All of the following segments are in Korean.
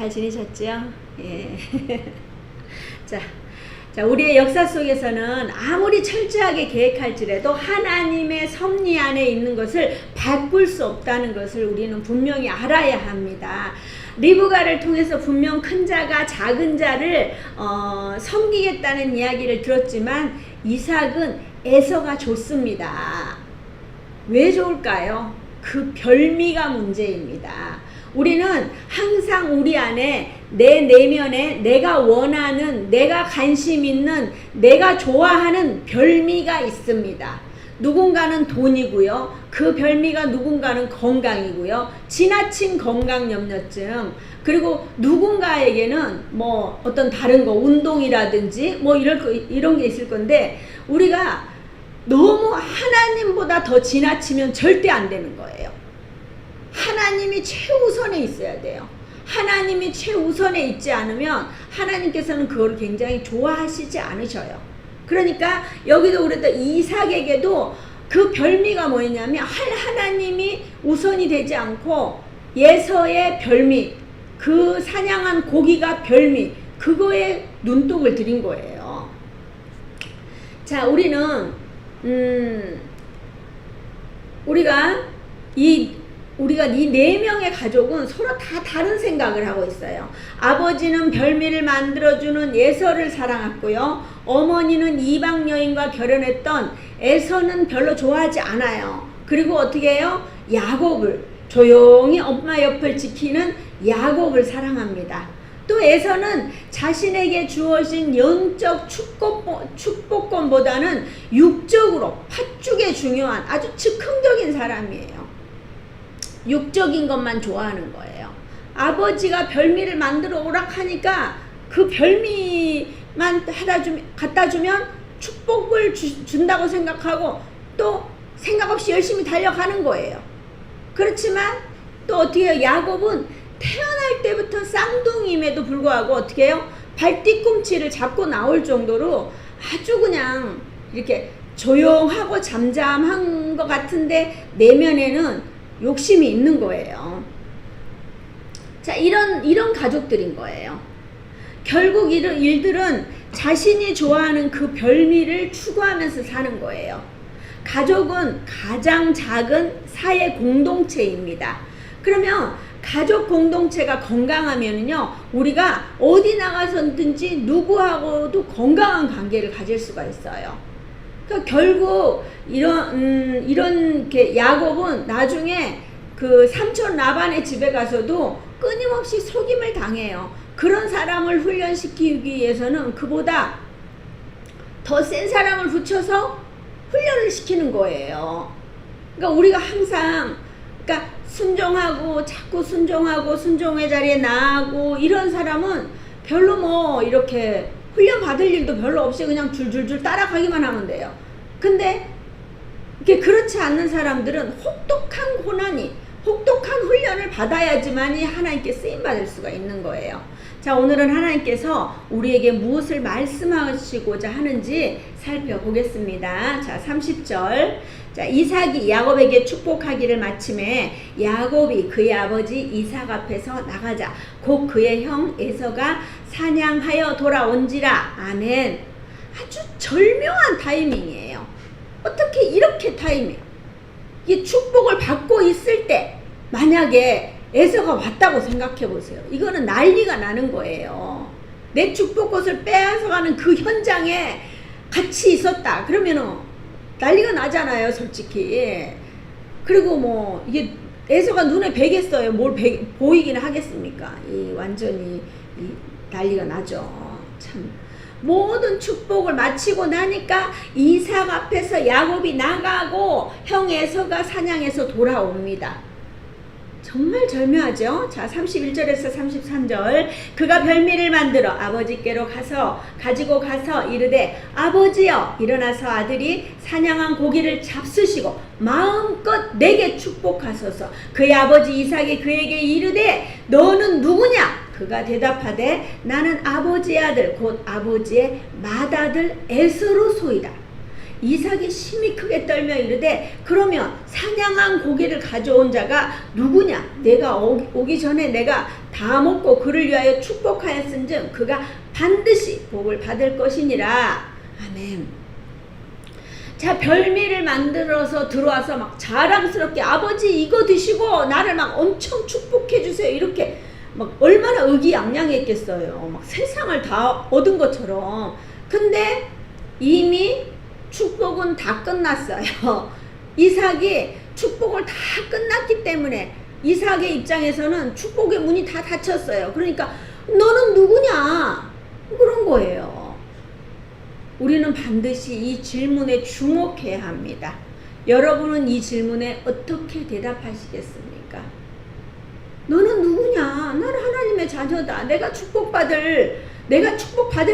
잘 지내셨죠? 예. 자, 우리의 역사 속에서는 아무리 철저하게 계획할지라도 하나님의 섭리 안에 있는 것을 바꿀 수 없다는 것을 우리는 분명히 알아야 합니다. 리브가를 통해서 분명 큰 자가 작은 자를 섬기겠다는 이야기를 들었지만 이삭은 에서가 좋습니다. 왜 좋을까요? 그 별미가 문제입니다. 우리는 항상 우리 안에 내 내면에 내가 원하는, 내가 관심 있는, 내가 좋아하는 별미가 있습니다. 누군가는 돈이고요. 그 별미가 누군가는 건강이고요. 지나친 건강염려증, 그리고 누군가에게는 뭐 어떤 다른 거, 운동이라든지 뭐 이런 게 있을 건데, 우리가 너무 하나님보다 더 지나치면 절대 안 되는 거예요. 하나님이 최우선에 있어야 돼요. 하나님이 최우선에 있지 않으면 하나님께서는 그걸 굉장히 좋아하시지 않으셔요. 그러니까 여기도 그랬다. 이삭에게도 그 별미가 뭐였냐면 하나님이 우선이 되지 않고 예서의 별미, 그 사냥한 고기가 별미, 그거에 눈독을 들인 거예요. 자, 우리는 우리가 이 네 명의 가족은 서로 다 다른 생각을 하고 있어요. 아버지는 별미를 만들어주는 예서를 사랑했고요. 어머니는 이방 여인과 결혼했던 에서는 별로 좋아하지 않아요. 그리고 어떻게 해요? 야곱을, 조용히 엄마 옆을 지키는 야곱을 사랑합니다. 또 에서는 자신에게 주어진 영적 축복권보다는 육적으로 팥죽에 중요한 아주 즉흥적인 사람이에요. 육적인 것만 좋아하는 거예요. 아버지가 별미를 만들어 오락하니까 그 별미만 갖다 주면 축복을 준다고 생각하고 또 생각 없이 열심히 달려가는 거예요. 그렇지만 또 어떻게 해요? 야곱은 태어날 때부터 쌍둥이임에도 불구하고 어떻게 해요? 발뒤꿈치를 잡고 나올 정도로 아주 그냥 이렇게 조용하고 잠잠한 것 같은데 내면에는 욕심이 있는 거예요. 자, 이런 가족들인 거예요. 결국 일들은 자신이 좋아하는 그 별미를 추구하면서 사는 거예요. 가족은 가장 작은 사회 공동체입니다. 그러면 가족 공동체가 건강하면요, 우리가 어디 나가서든지 누구하고도 건강한 관계를 가질 수가 있어요. 그러니까 결국 이런 야곱은 나중에 그 삼촌 라반의 집에 가서도 끊임없이 속임을 당해요. 그런 사람을 훈련시키기 위해서는 그보다 더 센 사람을 붙여서 훈련을 시키는 거예요. 그러니까 우리가 항상 순종하고 자꾸 순종하고 순종의 자리에 나가고 이런 사람은 별로 뭐 이렇게 훈련 받을 일도 별로 없이 그냥 줄줄줄 따라가기만 하면 돼요. 근데 이게 그렇지 않는 사람들은 혹독한 훈련을 받아야지만이 하나님께 쓰임 받을 수가 있는 거예요. 자, 오늘은 하나님께서 우리에게 무엇을 말씀하시고자 하는지 살펴보겠습니다. 자, 30절. 자, 이삭이 야곱에게 축복하기를 마침에 야곱이 그의 아버지 이삭 앞에서 나가자 곧 그의 형 에서가 사냥하여 돌아온지라. 아멘. 아주 절묘한 타이밍이에요. 어떻게 이렇게 이 축복을 받고 있을 때 만약에 에서가 왔다고 생각해 보세요. 이거는 난리가 나는 거예요. 내 축복꽃을 빼앗아가는 그 현장에 같이 있었다 그러면은 난리가 나잖아요, 솔직히. 그리고 뭐 이게 에서가 눈에 배겠어요. 보이긴 하겠습니까? 완전히 난리가 나죠. 참. 모든 축복을 마치고 나니까 이삭 앞에서 야곱이 나가고 형 에서가 사냥해서 돌아옵니다. 정말 절묘하죠? 자, 31절에서 33절. 그가 별미를 만들어 아버지께로 가지고 가서 이르되 아버지여, 일어나서 아들이 사냥한 고기를 잡수시고 마음껏 내게 축복하소서. 그의 아버지 이삭이 그에게 이르되 너는 누구냐? 그가 대답하되 나는 아버지의 아들 곧 아버지의 맏아들 에서로소이다. 이삭이 심히 크게 떨며 이르되 그러면 사냥한 고기를 가져온 자가 누구냐? 내가 오기 전에 내가 다 먹고 그를 위하여 축복하였은즉 그가 반드시 복을 받을 것이니라. 아멘. 자, 별미를 만들어서 들어와서 막 자랑스럽게 아버지 이거 드시고 나를 막 엄청 축복해 주세요. 이렇게 막 얼마나 의기양양했겠어요. 막 세상을 다 얻은 것처럼. 근데 이미 축복은 다 끝났어요. 이삭이 축복을 다 끝났기 때문에 이삭의 입장에서는 축복의 문이 다 닫혔어요. 그러니까 너는 누구냐? 그런 거예요. 우리는 반드시 이 질문에 주목해야 합니다. 여러분은 이 질문에 어떻게 대답하시겠습니까? 너는 누구냐? 나는 하나님의 자녀다. 내가 축복받을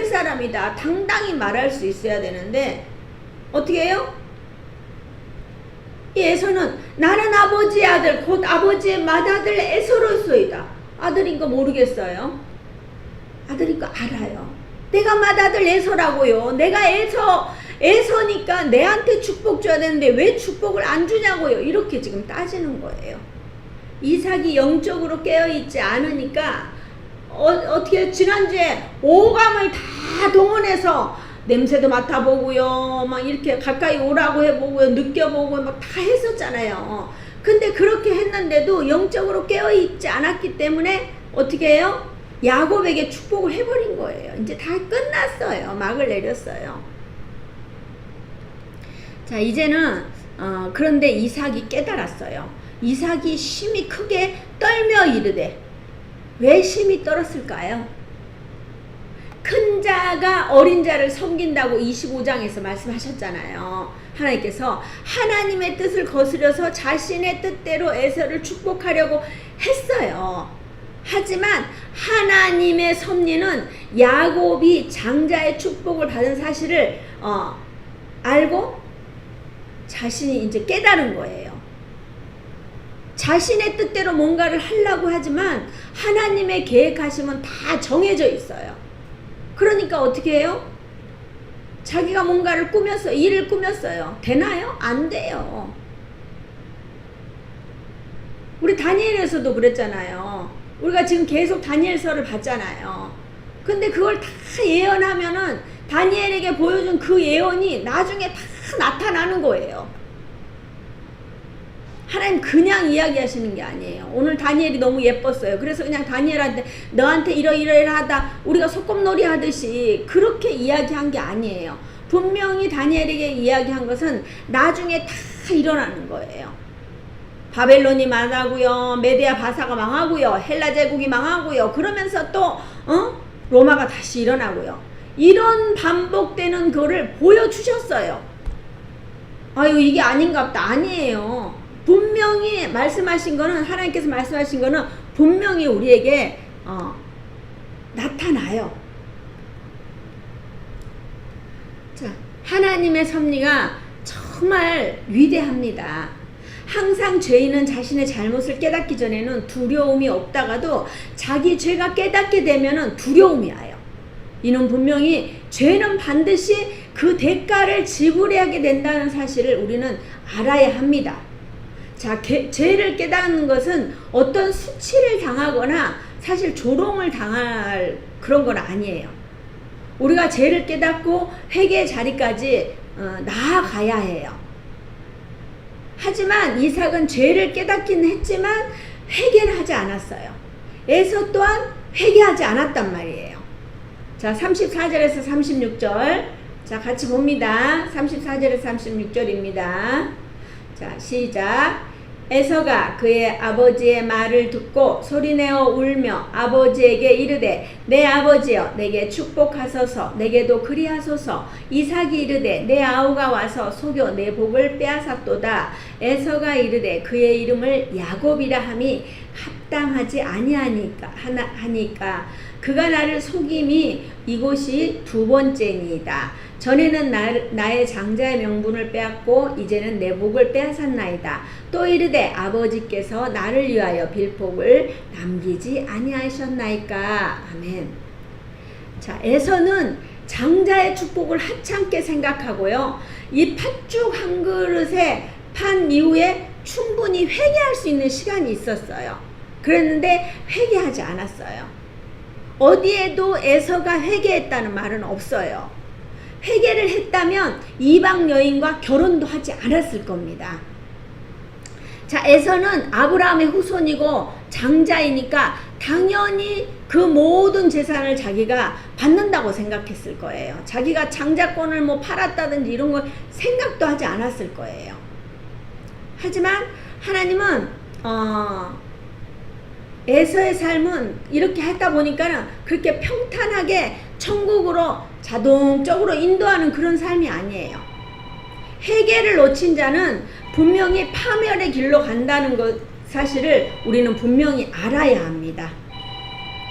사람이다. 당당히 말할 수 있어야 되는데 어떻게 해요? 이 에서는 나는 아버지의 아들 곧 아버지의 맏아들 에서로소이다. 아들인 거 모르겠어요? 아들인 거 알아요. 내가 맏아들 에서라고요. 내가 에서니까 내한테 축복 줘야 되는데 왜 축복을 안 주냐고요. 이렇게 지금 따지는 거예요. 이삭이 영적으로 깨어있지 않으니까 어떻게 지난주에 오감을 다 동원해서 냄새도 맡아보고요. 막 이렇게 가까이 오라고 해보고요. 느껴보고 막 다 했었잖아요. 근데 그렇게 했는데도 영적으로 깨어있지 않았기 때문에 어떻게 해요? 야곱에게 축복을 해버린 거예요. 이제 다 끝났어요. 막을 내렸어요. 자, 이제는 그런데 이삭이 깨달았어요. 이삭이 심히 크게 떨며 이르되 왜 심히 떨었을까요? 큰 자가 어린 자를 섬긴다고 25장에서 말씀하셨잖아요. 하나님께서 하나님의 뜻을 거스려서 자신의 뜻대로 에서를 축복하려고 했어요. 하지만 하나님의 섭리는 야곱이 장자의 축복을 받은 사실을 알고 자신이 이제 깨달은 거예요. 자신의 뜻대로 뭔가를 하려고 하지만 하나님의 계획하심은 다 정해져 있어요. 그러니까 어떻게 해요? 자기가 뭔가를 꾸몄어요. 일을 꾸몄어요. 되나요? 안 돼요. 우리 다니엘에서도 그랬잖아요. 우리가 지금 계속 다니엘서를 봤잖아요. 근데 그걸 다 예언하면은 다니엘에게 보여준 그 예언이 나중에 다 나타나는 거예요. 하나님 그냥 이야기하시는 게 아니에요. 오늘 다니엘이 너무 예뻤어요. 그래서 그냥 다니엘한테 너한테 이러이러하다 우리가 소꿉놀이 하듯이 그렇게 이야기한 게 아니에요. 분명히 다니엘에게 이야기한 것은 나중에 다 일어나는 거예요. 바벨론이 망하고요. 메디아 바사가 망하고요. 헬라 제국이 망하고요. 그러면서 또 로마가 다시 일어나고요. 이런 반복되는 거를 보여주셨어요. 아유 이게 아닌갑다. 아니에요. 분명히 말씀하신 거는 하나님께서 말씀하신 거는 분명히 우리에게 나타나요. 자, 하나님의 섭리가 정말 위대합니다. 항상 죄인은 자신의 잘못을 깨닫기 전에는 두려움이 없다가도 자기 죄가 깨닫게 되면은 두려움이 와요. 이는 분명히 죄는 반드시 그 대가를 지불해야 된다는 사실을 우리는 알아야 합니다. 자, 죄를 깨닫는 것은 어떤 수치를 당하거나 사실 조롱을 당할 그런 건 아니에요. 우리가 죄를 깨닫고 회개의 자리까지 나아가야 해요. 하지만 이삭은 죄를 깨닫긴 했지만 회개를 하지 않았어요. 에서 또한 회개하지 않았단 말이에요. 자, 34절에서 36절. 자, 같이 봅니다. 34절에서 36절입니다. 자, 시작. 에서가 그의 아버지의 말을 듣고 소리내어 울며 아버지에게 이르되 내 아버지여 내게 축복하소서 내게도 그리하소서. 이삭이 이르되 내 아우가 와서 속여 내 복을 빼앗았도다. 에서가 이르되 그의 이름을 야곱이라 함이 합당하지 아니하니까 하니까 그가 나를 속임이 이곳이 두 번째니이다. 전에는 나의 장자의 명분을 빼앗고 이제는 내 복을 빼앗았나이다. 또 이르되 아버지께서 나를 위하여 빌복을 남기지 아니하셨나이까. 아멘. 자, 에서는 장자의 축복을 하찮게 생각하고요. 이 팥죽 한 그릇에 판 이후에 충분히 회개할 수 있는 시간이 있었어요. 그랬는데 회개하지 않았어요. 어디에도 에서가 회개했다는 말은 없어요. 회개를 했다면 이방 여인과 결혼도 하지 않았을 겁니다. 자, 에서는 아브라함의 후손이고 장자이니까 당연히 그 모든 재산을 자기가 받는다고 생각했을 거예요. 자기가 장자권을 뭐 팔았다든지 이런 거 생각도 하지 않았을 거예요. 하지만 하나님은 에서의 삶은 이렇게 했다 보니까는 그렇게 평탄하게 천국으로 자동적으로 인도하는 그런 삶이 아니에요. 회개를 놓친 자는 분명히 파멸의 길로 간다는 것 사실을 우리는 분명히 알아야 합니다.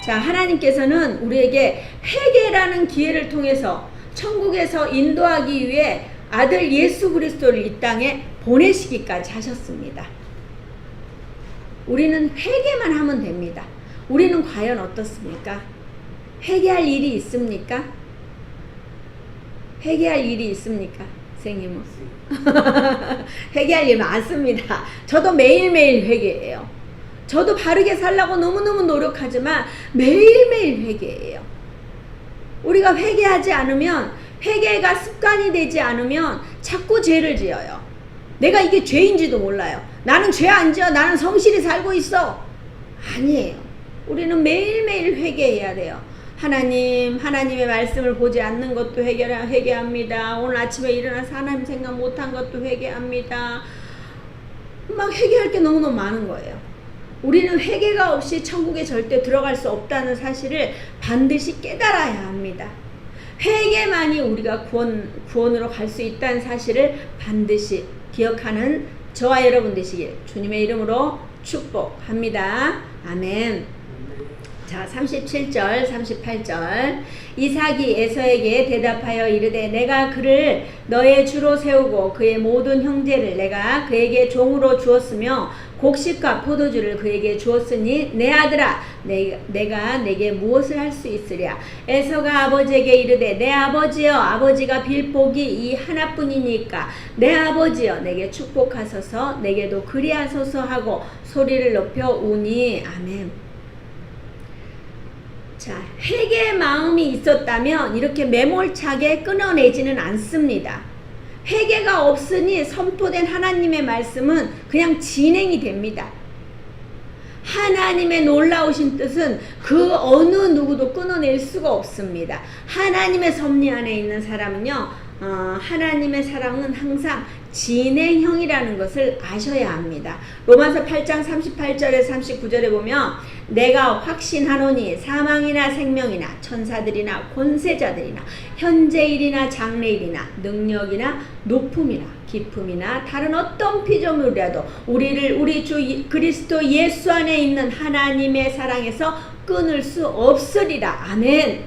자, 하나님께서는 우리에게 회개라는 기회를 통해서 천국에서 인도하기 위해 아들 예수 그리스도를 이 땅에 보내시기까지 하셨습니다. 우리는 회개만 하면 됩니다. 우리는 과연 어떻습니까? 회개할 일이 있습니까? 회개할 일이 있습니까? 선생님은? 회개할 일 많습니다. 저도 매일매일 회개해요. 저도 바르게 살려고 너무너무 노력하지만 매일매일 회개해요. 우리가 회개하지 않으면, 회개가 습관이 되지 않으면 자꾸 죄를 지어요. 내가 이게 죄인지도 몰라요. 나는 죄 안 지어. 나는 성실히 살고 있어. 아니에요. 우리는 매일매일 회개해야 돼요. 하나님의 말씀을 보지 않는 것도 회개합니다. 오늘 아침에 일어나서 하나님 생각 못한 것도 회개합니다. 막 회개할 게 너무너무 많은 거예요. 우리는 회개가 없이 천국에 절대 들어갈 수 없다는 사실을 반드시 깨달아야 합니다. 회개만이 우리가 구원으로 갈 수 있다는 사실을 반드시 기억하는 저와 여러분 되시길 주님의 이름으로 축복합니다. 아멘. 자, 37절 38절 이삭이 에서에게 대답하여 이르되 내가 그를 너의 주로 세우고 그의 모든 형제를 내가 그에게 종으로 주었으며 곡식과 포도주를 그에게 주었으니 내 아들아 내가 내게 무엇을 할 수 있으랴. 에서가 아버지에게 이르되 내 아버지여 아버지가 빌 복이 이 하나뿐이니까 내 아버지여 내게 축복하소서 내게도 그리하소서 하고 소리를 높여 우니. 아멘. 자, 회개의 마음이 있었다면 이렇게 매몰차게 끊어내지는 않습니다. 회개가 없으니 선포된 하나님의 말씀은 그냥 진행이 됩니다. 하나님의 놀라우신 뜻은 그 어느 누구도 끊어낼 수가 없습니다. 하나님의 섭리 안에 있는 사람은요, 하나님의 사랑은 항상 진행형이라는 것을 아셔야 합니다. 로마서 8장 38절에 39절에 보면 내가 확신하노니 사망이나 생명이나 천사들이나 권세자들이나 현재일이나 장래일이나 능력이나 높음이나 깊음이나 다른 어떤 피조물이라도 우리를 우리 주 그리스도 예수 안에 있는 하나님의 사랑에서 끊을 수 없으리라. 아멘.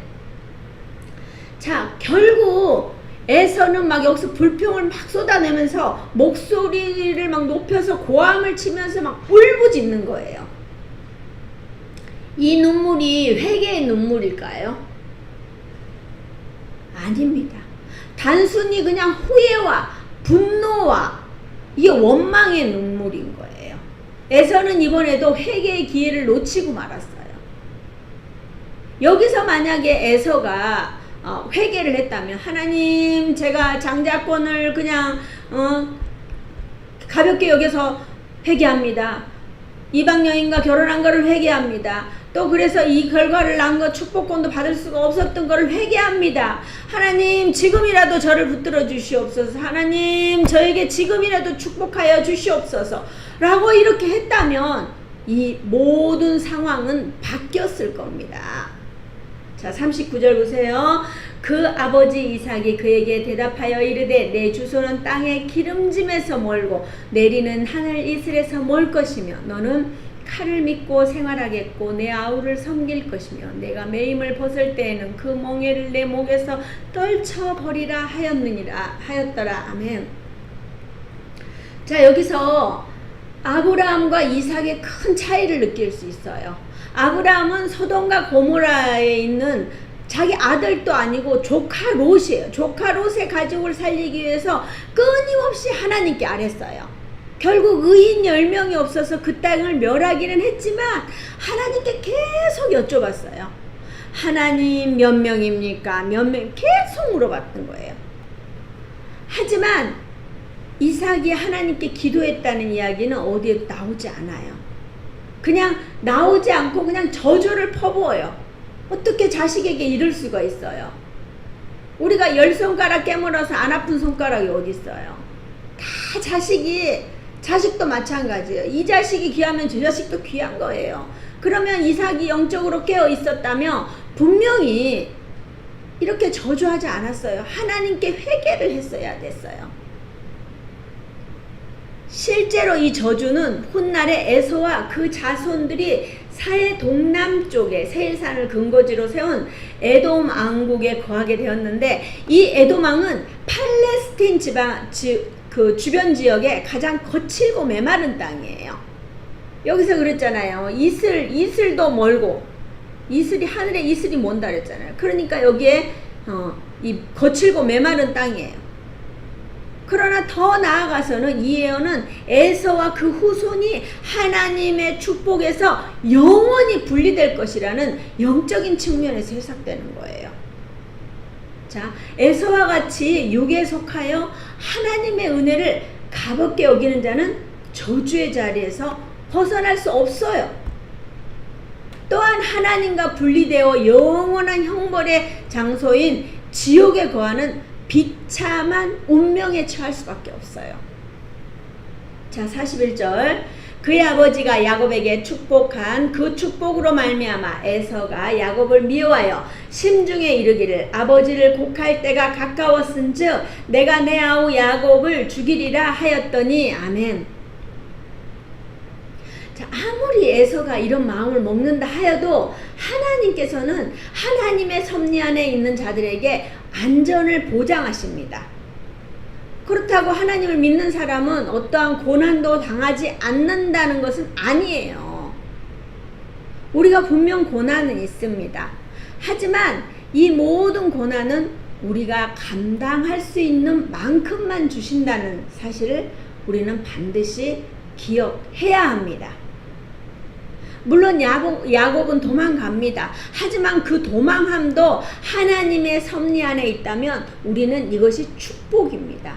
자, 결국 에서는 막 여기서 불평을 막 쏟아내면서 목소리를 막 높여서 고함을 치면서 막 울부짖는 거예요. 이 눈물이 회개의 눈물일까요? 아닙니다. 단순히 그냥 후회와 분노와 이게 원망의 눈물인 거예요. 에서는 이번에도 회개의 기회를 놓치고 말았어요. 여기서 만약에 에서가 회개를 했다면 하나님 제가 장자권을 그냥 가볍게 여겨서 회개합니다. 이방 여인과 결혼한 거를 회개합니다. 또 그래서 이 결과를 낳은 것 축복권도 받을 수가 없었던 거를 회개합니다. 하나님 지금이라도 저를 붙들어 주시옵소서. 하나님 저에게 지금이라도 축복하여 주시옵소서 라고 이렇게 했다면 이 모든 상황은 바뀌었을 겁니다. 자, 39절 보세요. 그 아버지 이삭이 그에게 대답하여 이르되 내 주소는 땅의 기름짐에서 멀고 내리는 하늘 이슬에서 멀 것이며 너는 칼을 믿고 생활하겠고 내 아우를 섬길 것이며 내가 매임을 벗을 때에는 그 멍에를 내 목에서 떨쳐버리라 하였더라. 아멘. 자, 여기서 아브라함과 이삭의 큰 차이를 느낄 수 있어요. 아브라함은 소돔과 고모라에 있는 자기 아들도 아니고 조카 롯이에요. 조카 롯의 가족을 살리기 위해서 끊임없이 하나님께 아뢰었어요. 결국 의인 10명이 없어서 그 땅을 멸하기는 했지만 하나님께 계속 여쭤봤어요. 하나님 몇 명입니까? 몇 명? 계속 물어봤던 거예요. 하지만 이삭이 하나님께 기도했다는 이야기는 어디에 나오지 않아요. 그냥 나오지 않고 그냥 저주를 퍼부어요. 어떻게 자식에게 이럴 수가 있어요? 우리가 10손가락 깨물어서 안 아픈 손가락이 어디 있어요? 다 자식도 마찬가지예요. 이 자식이 귀하면 저 자식도 귀한 거예요. 그러면 이삭이 영적으로 깨어 있었다면 분명히 이렇게 저주하지 않았어요. 하나님께 회개를 했어야 됐어요. 실제로 이 저주는 훗날에 에서와 그 자손들이 사해 동남쪽에 세일산을 근거지로 세운 에돔 왕국에 거하게 되었는데, 이 에돔 왕은 팔레스틴 그 주변 지역에 가장 거칠고 메마른 땅이에요. 여기서 그랬잖아요. 이슬도 멀고, 하늘에 이슬이 먼다 그랬잖아요. 그러니까 여기에 이 거칠고 메마른 땅이에요. 그러나 더 나아가서는 이 예언은 에서와 그 후손이 하나님의 축복에서 영원히 분리될 것이라는 영적인 측면에서 해석되는 거예요. 자, 에서와 같이 육에 속하여 하나님의 은혜를 가볍게 여기는 자는 저주의 자리에서 벗어날 수 없어요. 또한 하나님과 분리되어 영원한 형벌의 장소인 지옥에 거하는 비참한 운명에 처할 수밖에 없어요. 자, 41절. 그의 아버지가 야곱에게 축복한 그 축복으로 말미암아 에서가 야곱을 미워하여 심중에 이르기를 아버지를 곡할 때가 가까웠은즉 내가 내 아우 야곱을 죽이리라 하였더니. 아멘. 자, 아무리 에서가 이런 마음을 먹는다 하여도 하나님께서는 하나님의 섭리 안에 있는 자들에게 안전을 보장하십니다. 그렇다고 하나님을 믿는 사람은 어떠한 고난도 당하지 않는다는 것은 아니에요. 우리가 분명 고난은 있습니다. 하지만 이 모든 고난은 우리가 감당할 수 있는 만큼만 주신다는 사실을 우리는 반드시 기억해야 합니다. 물론 야곱은 도망갑니다. 하지만 그 도망함도 하나님의 섭리 안에 있다면 우리는 이것이 축복입니다.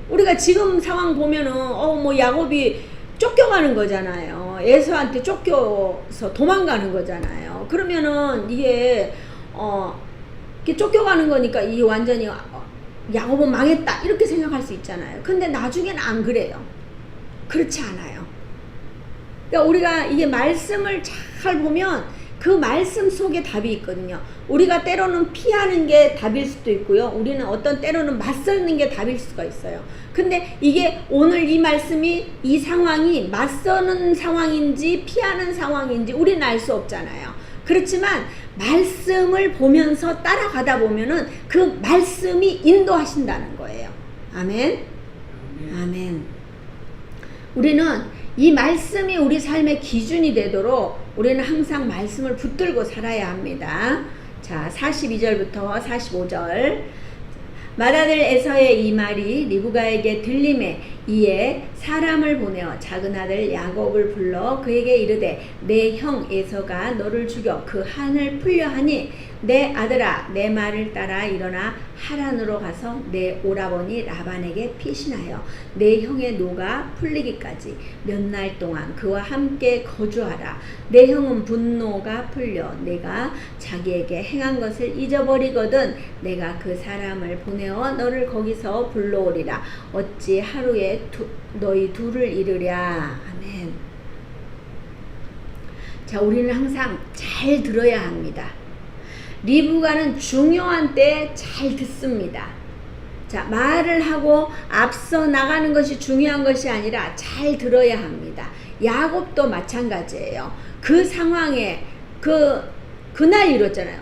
우리가 지금 상황 보면은 야곱이 쫓겨가는 거잖아요. 에서한테 쫓겨서 도망가는 거잖아요. 그러면은 이게 쫓겨가는 거니까 이 완전히 야곱은 망했다 이렇게 생각할 수 있잖아요. 근데 나중에는 안 그래요. 그렇지 않아요. 그러니까 우리가 이게 말씀을 잘 보면 그 말씀 속에 답이 있거든요. 우리가 때로는 피하는 게 답일 수도 있고요. 우리는 어떤 때로는 맞서는 게 답일 수가 있어요. 근데 이게 오늘 이 말씀이 이 상황이 맞서는 상황인지 피하는 상황인지 우리는 알 수 없잖아요. 그렇지만 말씀을 보면서 따라가다 보면은 그 말씀이 인도하신다는 거예요. 아멘. 아멘. 우리는 이 말씀이 우리 삶의 기준이 되도록 우리는 항상 말씀을 붙들고 살아야 합니다. 자, 42절부터 45절. 맏아들 에서의 이 말이 리브가에게 들림에 이에 사람을 보내어 작은 아들 야곱을 불러 그에게 이르되 내 형 에서가 너를 죽여 그 한을 풀려 하니 내 아들아 내 말을 따라 일어나 하란으로 가서 내 오라버니 라반에게 피신하여 내 형의 노가 풀리기까지 몇 날 동안 그와 함께 거주하라. 내 형은 분노가 풀려 내가 자기에게 행한 것을 잊어버리거든 내가 그 사람을 보내어 너를 거기서 불러오리라. 어찌 하루에 너희 둘을 이르랴. 아멘. 자, 우리는 항상 잘 들어야 합니다. 리브가는 중요한 때에 잘 듣습니다. 자, 말을 하고 앞서 나가는 것이 중요한 것이 아니라 잘 들어야 합니다. 야곱도 마찬가지예요. 그 상황에 그날 이뤘잖아요.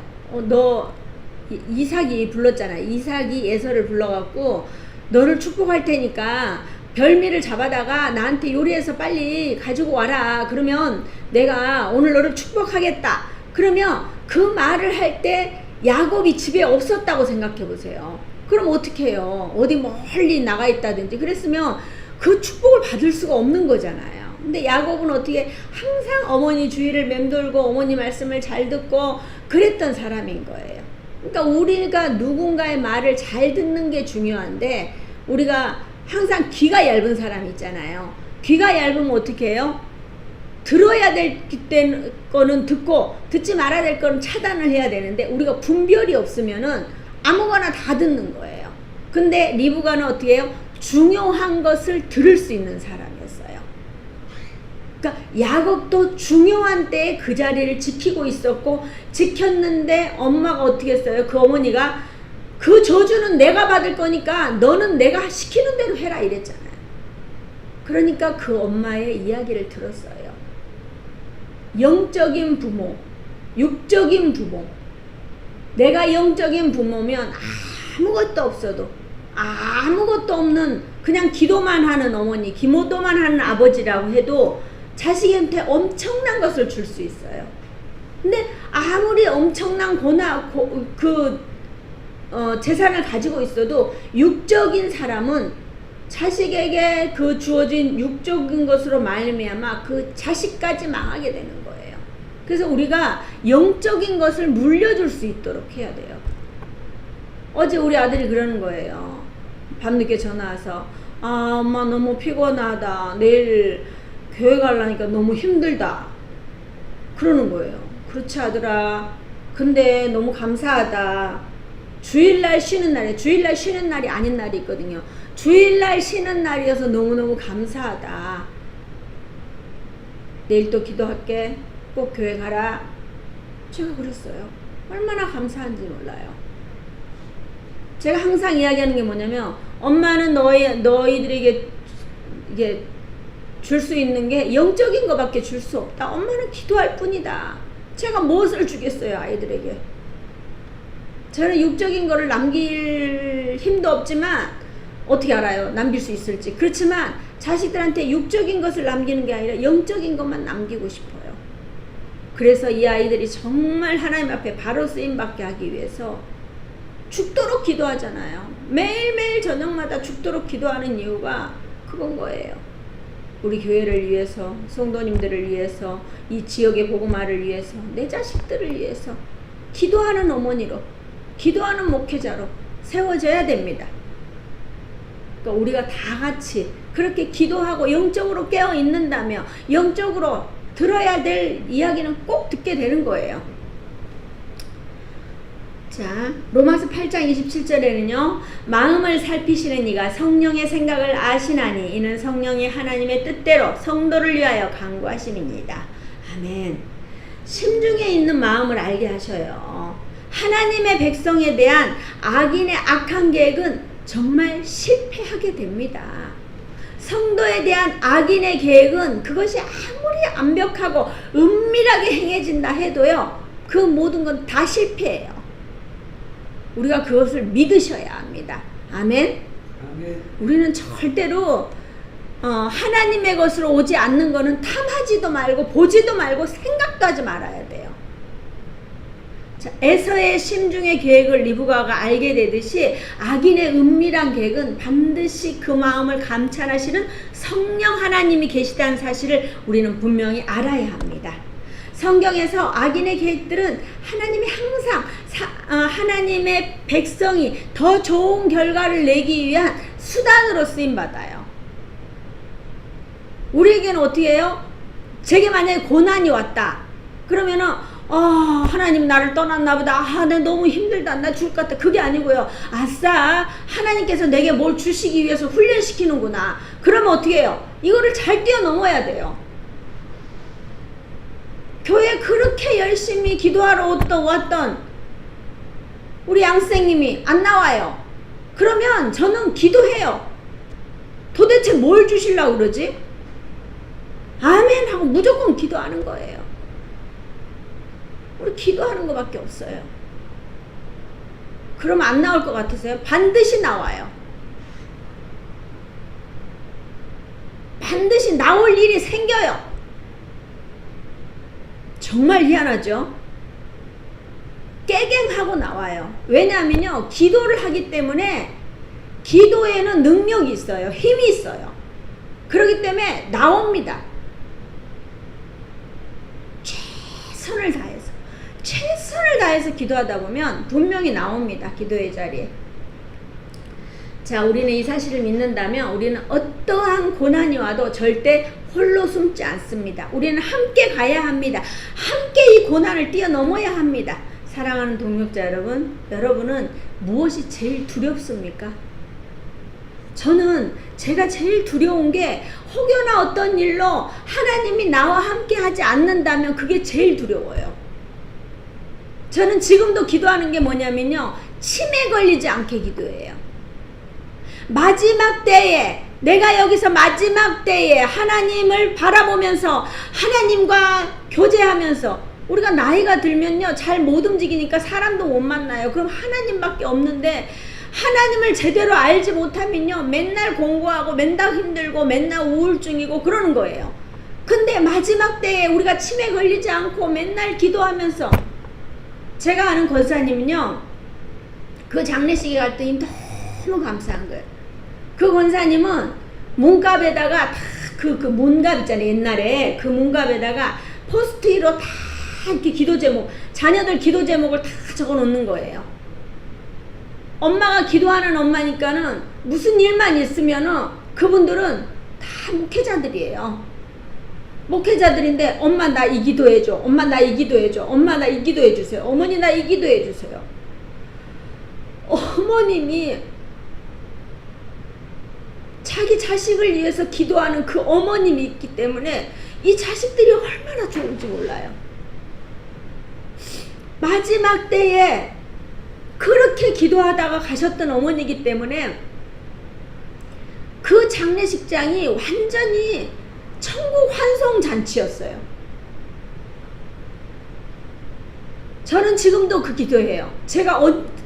이삭이 불렀잖아요. 이삭이 에서를 불러갖고 너를 축복할 테니까 별미를 잡아다가 나한테 요리해서 빨리 가지고 와라. 그러면 내가 오늘 너를 축복하겠다. 그러면 그 말을 할 때 야곱이 집에 없었다고 생각해 보세요. 그럼 어떻게 해요? 어디 멀리 나가 있다든지 그랬으면 그 축복을 받을 수가 없는 거잖아요. 근데 야곱은 어떻게 항상 어머니 주위를 맴돌고 어머니 말씀을 잘 듣고 그랬던 사람인 거예요. 그러니까 우리가 누군가의 말을 잘 듣는 게 중요한데 우리가 항상 귀가 얇은 사람 있잖아요. 귀가 얇으면 어떻게 해요? 들어야 될 거는 듣고 듣지 말아야 될 거는 차단을 해야 되는데 우리가 분별이 없으면은 아무거나 다 듣는 거예요. 근데 리브가는 어떻게 해요? 중요한 것을 들을 수 있는 사람이었어요. 그러니까 야곱도 중요한 때에 그 자리를 지키고 있었고 지켰는데 엄마가 어떻게 했어요? 그 어머니가 그 저주는 내가 받을 거니까 너는 내가 시키는 대로 해라 이랬잖아요. 그러니까 그 엄마의 이야기를 들었어요. 영적인 부모, 육적인 부모. 내가 영적인 부모면 아무것도 없어도 아무것도 없는 그냥 기도만 하는 어머니, 기도만 하는 아버지라고 해도 자식한테 엄청난 것을 줄 수 있어요. 근데 아무리 엄청난 재산을 가지고 있어도 육적인 사람은 자식에게 그 주어진 육적인 것으로 말미암아 그 자식까지 망하게 되는 거예요. 그래서 우리가 영적인 것을 물려줄 수 있도록 해야 돼요. 어제 우리 아들이 그러는 거예요. 밤늦게 전화 와서 엄마 너무 피곤하다. 내일 교회 가려니까 너무 힘들다. 그러는 거예요. 그렇지 아들아. 근데 너무 감사하다. 주일날 쉬는 날에 주일날 쉬는 날이 아닌 날이 있거든요. 주일날 쉬는 날이어서 너무너무 감사하다. 내일 또 기도할게. 꼭 교회 가라. 제가 그랬어요. 얼마나 감사한지 몰라요. 제가 항상 이야기하는 게 뭐냐면 엄마는 너희들에게 이게 줄 수 있는 게 영적인 것밖에 줄 수 없다. 엄마는 기도할 뿐이다. 제가 무엇을 주겠어요 아이들에게. 저는 육적인 거를 남길 힘도 없지만 어떻게 알아요? 남길 수 있을지. 그렇지만 자식들한테 육적인 것을 남기는 게 아니라 영적인 것만 남기고 싶어요. 그래서 이 아이들이 정말 하나님 앞에 바로 쓰임받게 하기 위해서 죽도록 기도하잖아요. 매일매일 저녁마다 죽도록 기도하는 이유가 그건 거예요. 우리 교회를 위해서, 성도님들을 위해서, 이 지역의 복음화를 위해서, 내 자식들을 위해서 기도하는 어머니로, 기도하는 목회자로 세워져야 됩니다. 그러니까 우리가 다 같이 그렇게 기도하고 영적으로 깨어 있는다며 영적으로 들어야 될 이야기는 꼭 듣게 되는 거예요. 자, 로마서 8장 27절에는요. 마음을 살피시는 이가 성령의 생각을 아시나니 이는 성령이 하나님의 뜻대로 성도를 위하여 간구하심이니이다. 아멘. 심중에 있는 마음을 알게 하셔요. 하나님의 백성에 대한 악인의 악한 계획은 정말 실패하게 됩니다. 성도에 대한 악인의 계획은 그것이 아무리 완벽하고 은밀하게 행해진다 해도요. 그 모든 건 다 실패해요. 우리가 그것을 믿으셔야 합니다. 아멘. 아멘. 우리는 절대로 하나님의 것으로 오지 않는 거는 탐하지도 말고 보지도 말고 생각도 하지 말아야 돼요. 자, 에서의 심중의 계획을 리브가가 알게 되듯이 악인의 은밀한 계획은 반드시 그 마음을 감찰하시는 성령 하나님이 계시다는 사실을 우리는 분명히 알아야 합니다. 성경에서 악인의 계획들은 하나님이 항상 하나님의 백성이 더 좋은 결과를 내기 위한 수단으로 쓰임받아요. 우리에게는 어떻게 해요? 제게 만약에 고난이 왔다. 그러면은 하나님 나를 떠났나 보다. 내 너무 힘들다. 나 죽을 것 같다. 그게 아니고요. 아싸, 하나님께서 내게 뭘 주시기 위해서 훈련시키는구나. 그러면 어떻게 해요? 이거를 잘 뛰어넘어야 돼요. 교회 그렇게 열심히 기도하러 왔던 우리 양선생님이 안 나와요. 그러면 저는 기도해요. 도대체 뭘 주시려고 그러지? 아멘 하고 무조건 기도하는 거예요. 우리 기도하는 것밖에 없어요. 그러면 안 나올 것 같으세요? 반드시 나와요. 반드시 나올 일이 생겨요. 정말 희한하죠? 하고 나와요. 왜냐하면요, 기도를 하기 때문에 기도에는 능력이 있어요. 힘이 있어요. 그렇기 때문에 나옵니다. 최선을 다해서 기도하다 보면 분명히 나옵니다. 기도의 자리에. 자, 우리는 이 사실을 믿는다면 우리는 어떠한 고난이 와도 절대 홀로 숨지 않습니다. 우리는 함께 가야 합니다. 함께 이 고난을 뛰어넘어야 합니다. 사랑하는 동역자 여러분, 여러분은 무엇이 제일 두렵습니까? 저는 제가 제일 두려운 게 혹여나 어떤 일로 하나님이 나와 함께 하지 않는다면 그게 제일 두려워요. 저는 지금도 기도하는 게 뭐냐면요, 치매 걸리지 않게 기도해요. 마지막 때에, 내가 여기서 마지막 때에 하나님을 바라보면서 하나님과 교제하면서, 우리가 나이가 들면요 잘 못 움직이니까 사람도 못 만나요. 그럼 하나님밖에 없는데 하나님을 제대로 알지 못하면요 맨날 공부하고 맨날 힘들고 맨날 우울증이고 그러는 거예요. 근데 마지막 때에 우리가 치매 걸리지 않고 맨날 기도하면서, 제가 아는 권사님은요 그 장례식에 갈 때 너무 감사한 거예요. 그 권사님은 문갑에다가 다 그 문갑 있잖아요. 옛날에 그 문갑에다가 포스트잇으로 다 이렇게 기도 제목, 자녀들 기도 제목을 다 적어 놓는 거예요. 엄마가 기도하는 엄마니까는 무슨 일만 있으면은 그분들은 다 목회자들이에요. 목회자들인데, 엄마 나 이 기도해줘, 엄마 나 이 기도해줘, 엄마 나 이 기도해주세요, 어머니 나 이 기도해주세요. 어머님이 자기 자식을 위해서 기도하는 그 어머님이 있기 때문에 이 자식들이 얼마나 좋은지 몰라요. 마지막 때에 그렇게 기도하다가 가셨던 어머니이기 때문에 그 장례식장이 완전히 천국 환송 잔치였어요. 저는 지금도 그 기도해요. 제가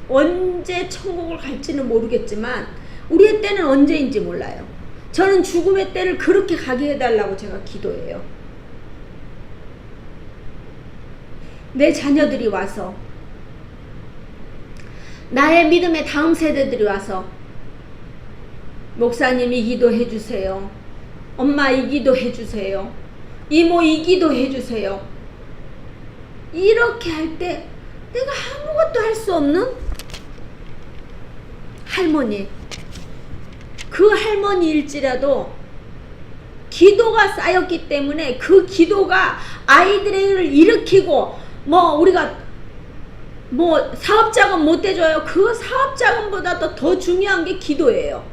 언제 천국을 갈지는 모르겠지만 우리의 때는 언제인지 몰라요. 저는 죽음의 때를 그렇게 가게 해달라고 제가 기도해요. 내 자녀들이 와서, 나의 믿음의 다음 세대들이 와서, 목사님 이 기도 해주세요, 엄마 이 기도 해주세요, 이모 이 기도 해주세요, 이렇게 할 때 내가 아무것도 할 수 없는 할머니, 그 할머니일지라도 기도가 쌓였기 때문에 그 기도가 아이들을 일으키고, 우리가 사업자금 못 대줘요. 그 사업자금보다 더 중요한 게 기도예요.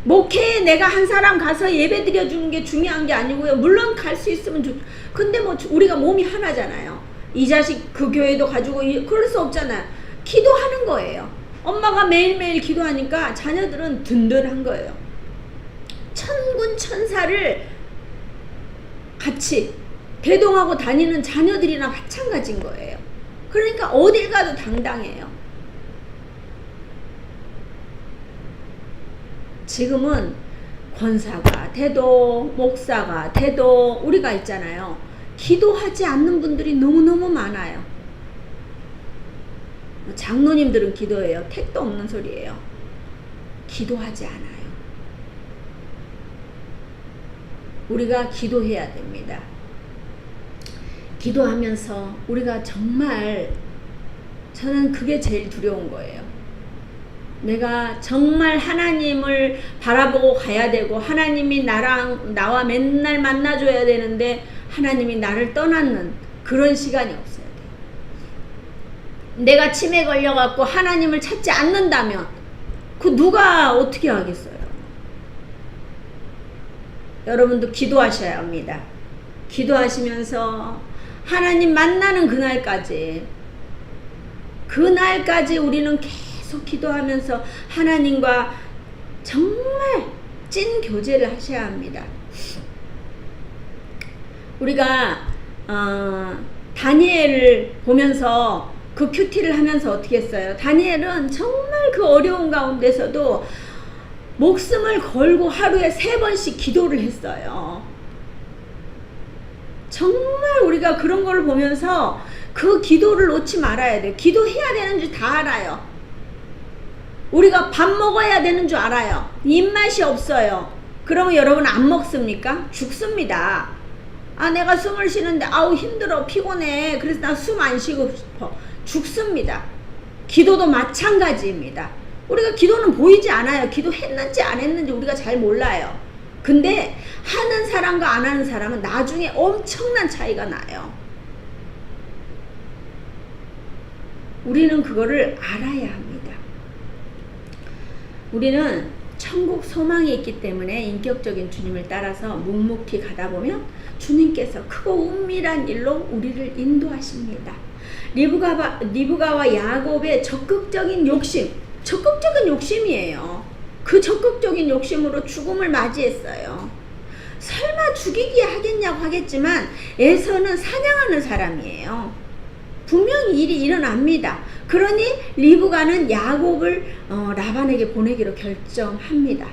목회에 내가 한 사람 가서 예배 드려주는 게 중요한 게 아니고요. 물론 갈 수 있으면 근데 우리가 몸이 하나잖아요. 이 자식 그 교회도 가지고 그럴 수 없잖아요. 기도하는 거예요. 엄마가 매일매일 기도하니까 자녀들은 든든한 거예요. 천군 천사를 같이 대동하고 다니는 자녀들이나 마찬가지인 거예요. 그러니까 어딜 가도 당당해요. 지금은 권사가 돼도 목사가 돼도 우리가 있잖아요. 기도하지 않는 분들이 너무너무 많아요. 장로님들은 기도해요. 택도 없는 소리예요. 기도하지 않아요. 우리가 기도해야 됩니다. 기도하면서 우리가 정말, 저는 그게 제일 두려운 거예요. 내가 정말 하나님을 바라보고 가야 되고 하나님이 나와 맨날 만나줘야 되는데 하나님이 나를 떠났는 그런 시간이 없어야 돼요. 내가 치매 걸려갖고 하나님을 찾지 않는다면 그 누가 어떻게 하겠어요? 여러분도 기도하셔야 합니다. 기도하시면서 하나님 만나는 그날까지 우리는 계속 기도하면서 하나님과 정말 찐 교제를 하셔야 합니다. 우리가 다니엘을 보면서 그 큐티를 하면서 어떻게 했어요? 다니엘은 정말 그 어려운 가운데서도 목숨을 걸고 하루에 3번씩 기도를 했어요. 정말 우리가 그런 걸 보면서 그 기도를 놓지 말아야 돼요. 기도해야 되는 줄 다 알아요. 우리가 밥 먹어야 되는 줄 알아요. 입맛이 없어요. 그러면 여러분 안 먹습니까? 죽습니다. 아, 내가 숨을 쉬는데 아우 힘들어 피곤해. 그래서 나 숨 안 쉬고 싶어. 죽습니다. 기도도 마찬가지입니다. 우리가 기도는 보이지 않아요. 기도했는지 안 했는지 우리가 잘 몰라요. 근데 하는 사람과 안 하는 사람은 나중에 엄청난 차이가 나요. 우리는 그거를 알아야 합니다. 우리는 천국 소망이 있기 때문에 인격적인 주님을 따라서 묵묵히 가다 보면 주님께서 크고 은밀한 일로 우리를 인도하십니다. 리브가와 야곱의 적극적인 욕심이에요. 그 적극적인 욕심으로 죽음을 맞이했어요. 설마 죽이기 하겠냐고 하겠지만 에서는 사냥하는 사람이에요. 분명히 일이 일어납니다. 그러니 리브가는 야곱을 라반에게 보내기로 결정합니다.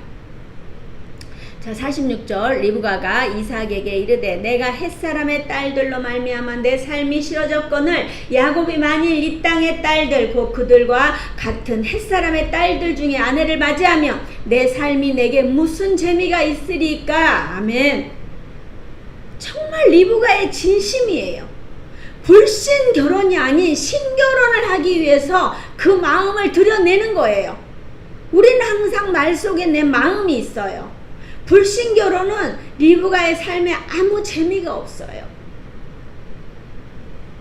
자, 46절 리브가가 이삭에게 이르되 내가 햇사람의 딸들로 말미암아 내 삶이 싫어졌거늘 야곱이 만일 이 땅의 딸들 곧 그들과 같은 햇사람의 딸들 중에 아내를 맞이하며 내 삶이 내게 무슨 재미가 있으리까. 아멘. 정말 리브가의 진심이에요. 불신 결혼이 아닌 신결혼을 하기 위해서 그 마음을 드러내는 거예요. 우리는 항상 말 속에 내 마음이 있어요. 불신 결혼은 리브가의 삶에 아무 재미가 없어요.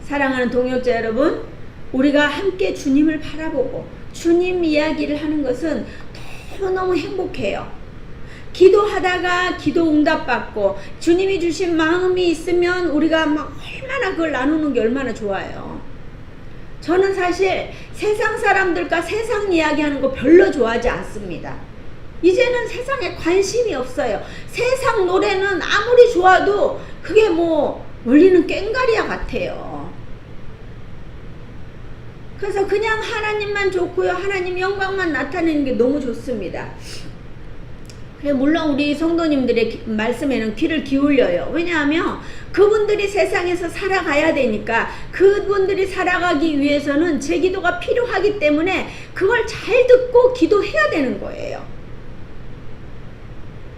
사랑하는 동역자 여러분, 우리가 함께 주님을 바라보고 주님 이야기를 하는 것은 너무너무 행복해요. 기도하다가 기도 응답받고 주님이 주신 마음이 있으면 우리가 막 얼마나 그걸 나누는 게 얼마나 좋아요. 저는 사실 세상 사람들과 세상 이야기하는 거 별로 좋아하지 않습니다. 이제는 세상에 관심이 없어요. 세상 노래는 아무리 좋아도 그게 뭐 울리는 꽹과리야 같아요. 그래서 그냥 하나님만 좋고요. 하나님 영광만 나타내는 게 너무 좋습니다. 물론 우리 성도님들의 말씀에는 귀를 기울여요. 왜냐하면 그분들이 세상에서 살아가야 되니까 그분들이 살아가기 위해서는 제 기도가 필요하기 때문에 그걸 잘 듣고 기도해야 되는 거예요.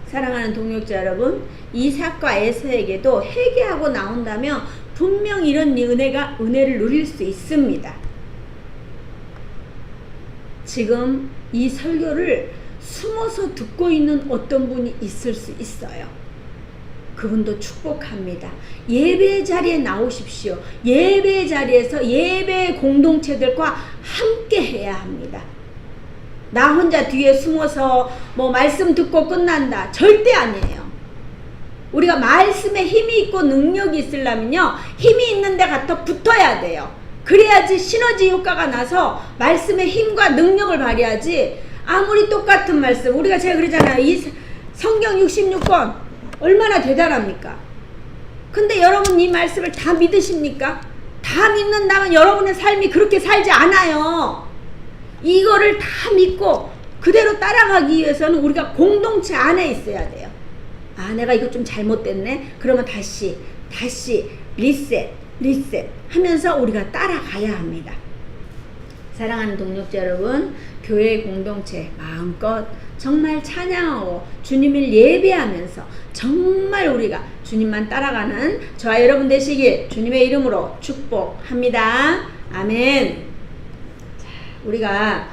사랑하는 동역자 여러분, 이삭과 에서에게도 회개하고 나온다면 분명 이런 은혜를 누릴 수 있습니다. 지금 이 설교를 숨어서 듣고 있는 어떤 분이 있을 수 있어요. 그분도 축복합니다. 예배 자리에 나오십시오. 예배 자리에서 예배 공동체들과 함께 해야 합니다. 나 혼자 뒤에 숨어서 뭐 말씀 듣고 끝난다. 절대 아니에요. 우리가 말씀에 힘이 있고 능력이 있으려면요, 힘이 있는 데 갖다 붙어야 돼요. 그래야지 시너지 효과가 나서 말씀의 힘과 능력을 발휘하지. 아무리 똑같은 말씀, 제가 그러잖아요. 이 성경 66권 얼마나 대단합니까? 근데 여러분 이 말씀을 다 믿으십니까? 다 믿는다면 여러분의 삶이 그렇게 살지 않아요. 이거를 다 믿고 그대로 따라가기 위해서는 우리가 공동체 안에 있어야 돼요. 아, 내가 이거 좀 잘못됐네. 그러면 다시 리셋 하면서 우리가 따라가야 합니다. 사랑하는 동역자 여러분, 교회 공동체 마음껏 정말 찬양하고 주님을 예배하면서 정말 우리가 주님만 따라가는 저와 여러분 되시길 주님의 이름으로 축복합니다. 아멘. 자, 우리가